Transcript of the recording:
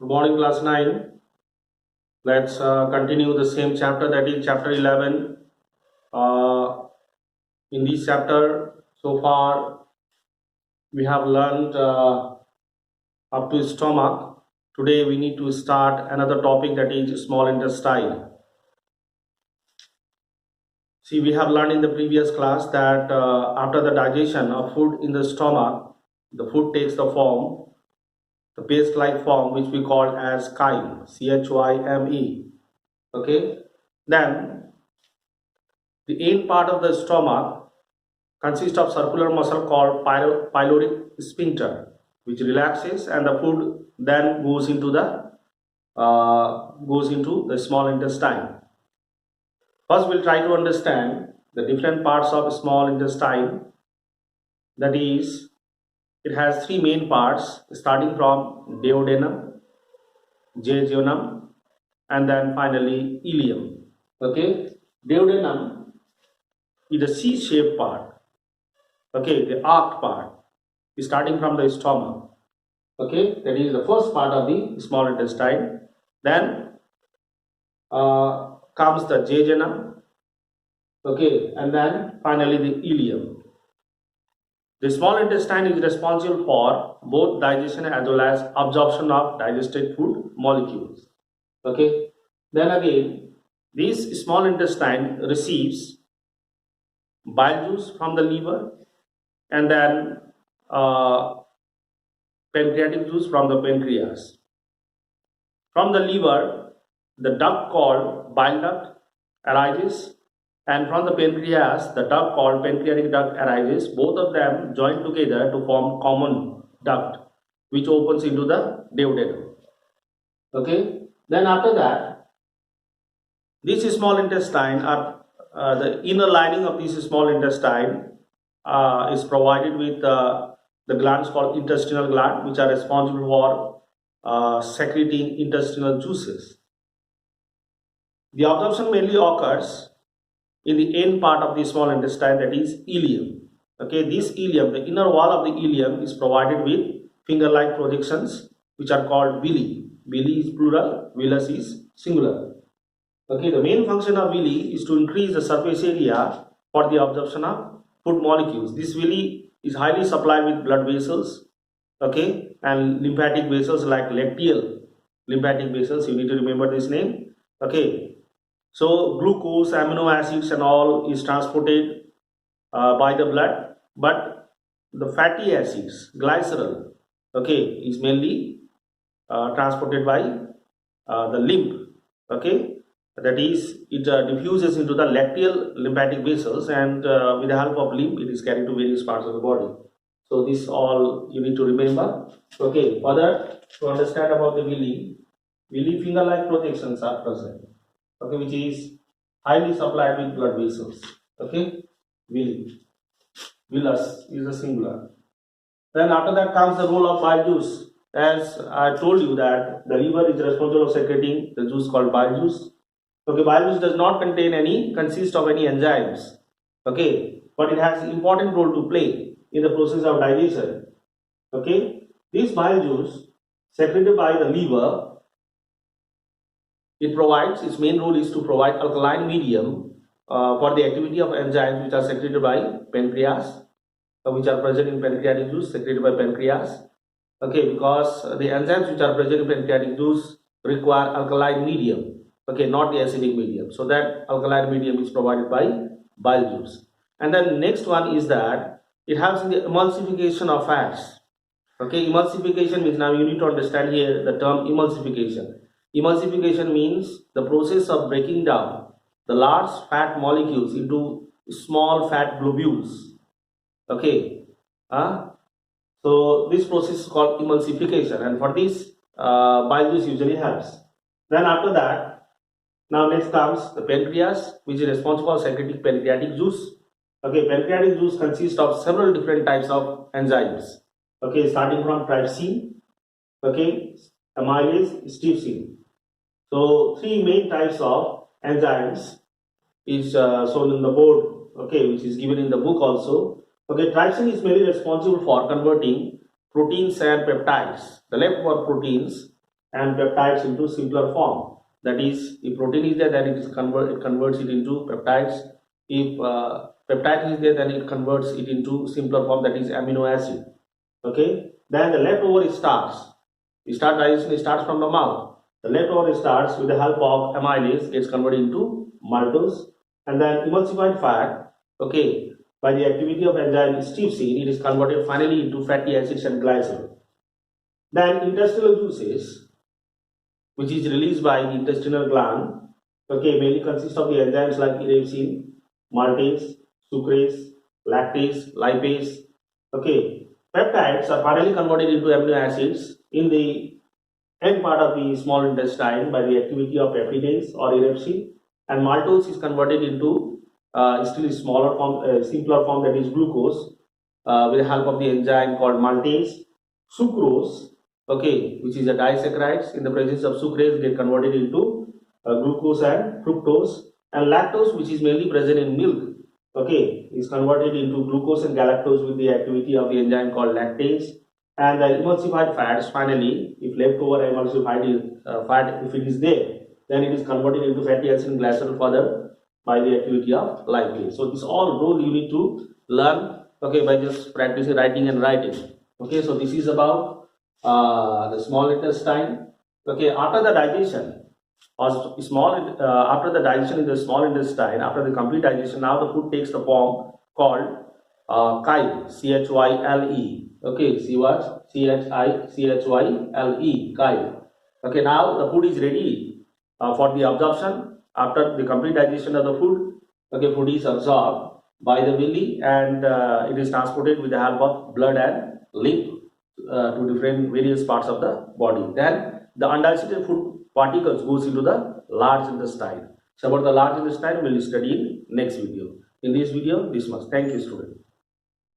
Good morning, class 9. Let's continue the same chapter, that is chapter 11. In this chapter, so far, we have learned up to stomach. Today, we need to start another topic, that is small intestine. See, we have learned in the previous class that after the digestion of food in the stomach, the food takes the paste-like form, which we call as chyme, chyme. Okay, then the end part of the stomach consists of circular muscle called pyloric sphincter, which relaxes, and the food then goes into the small intestine. First, we'll try to understand the different parts of small intestine. That is, it has three main parts, starting from duodenum, jejunum, and then finally ileum. Okay, duodenum is the C-shaped part. Okay, the arched part is starting from the stomach. Okay, that is the first part of the small intestine. Then comes the jejunum. Okay, and then finally the ileum. The small intestine is responsible for both digestion as well as absorption of digested food molecules. Okay, then again, this small intestine receives bile juice from the liver, and then pancreatic juice from the pancreas. From the liver, the duct called bile duct arises, and from the pancreas, the duct called pancreatic duct arises. Both of them join together to form common duct, which opens into the duodenum. Okay, then after that, this small intestine, the inner lining of this small intestine is provided with the glands called intestinal gland, which are responsible for secreting intestinal juices. The absorption mainly occurs in the end part of the small intestine, that is ileum. Okay, this ileum, the inner wall of the ileum, is provided with finger-like projections, which are called villi. Villi is plural, villus is singular. Okay, the main function of villi is to increase the surface area for the absorption of food molecules. This villi is highly supplied with blood vessels, okay, and lymphatic vessels like lacteal lymphatic vessels. You need to remember this name. Okay, so glucose, amino acids, and all is transported by the blood, but the fatty acids, glycerol, okay, is mainly transported by the lymph. Okay, that is, it diffuses into the lacteal lymphatic vessels, and with the help of lymph, it is carried to various parts of the body. So this all you need to remember. Okay, further to understand about the villi finger-like projections are present. Okay, which is highly supplied with blood vessels. Okay, villi, villus is a singular. Then after that comes the role of bile juice. As I told you that the liver is responsible for secreting the juice called bile juice. Okay, bile juice does not consist of any enzymes. Okay, but it has an important role to play in the process of digestion. Okay, this bile juice secreted by the liver, its main role is to provide alkaline medium for the activity of enzymes which are secreted by pancreas, which are present in pancreatic juice, secreted by pancreas. Okay, because the enzymes which are present in pancreatic juice require alkaline medium. Okay, not the acidic medium. So that alkaline medium is provided by bile juice. And then next one is that it helps in the emulsification of fats. Okay, emulsification means, now you need to understand here the term emulsification. Emulsification means the process of breaking down the large fat molecules into small fat globules. Okay, so this process is called emulsification, and for this bile juice usually helps. Then after that, now next comes the pancreas, which is responsible for secreting pancreatic juice. Okay, pancreatic juice consists of several different types of enzymes. Okay, starting from trypsin, okay, amylase, trypsin. So three main types of enzymes is shown in the board, okay, which is given in the book also. Okay, trypsin is mainly responsible for converting proteins and peptides. The left were proteins and peptides into simpler form. That is, if protein is there, then it converts it into peptides. If peptide is there, then it converts it into simpler form, that is amino acid. Okay. Then the leftover starch. Digestion starts from the mouth. The leftover starch with the help of amylase gets converted into maltose, and then emulsified fat. Okay. By the activity of enzyme trypsin, it is converted finally into fatty acids and glycerol. Then intestinal juices, which is released by the intestinal gland, okay, mainly consists of the enzymes like iridosin, maltase, sucrase, lactase, lipase. Okay, peptides are finally converted into amino acids in the end part of the small intestine by the activity of peptidase or iridosin, and maltose is converted into still smaller form, simpler form, that is glucose, with the help of the enzyme called maltase. Sucrose, okay, which is a disaccharides, in the presence of sucrase get converted into glucose and fructose, and lactose, which is mainly present in milk, okay, is converted into glucose and galactose with the activity of the enzyme called lactase. And the emulsified fats, finally, if leftover emulsified fat, if it is there, then it is converted into fatty acid and glycerol further by the activity of lipase. So this all role you need to learn, okay, by just practicing writing and writing. Okay, so this is about the small intestine. Okay, after the digestion or after the digestion in the small intestine, after the complete digestion, now the food takes the form called chyle, chyle. Okay, see what? chyle, chyle. Okay, now the food is ready for the absorption. After the complete digestion of the food, okay, food is absorbed by the belly, and it is transported with the help of blood and lymph to different various parts of the body. Then the undigested food particles goes into the large intestine. So about the large intestine we will study in next video. In this video, this much. Thank you, student.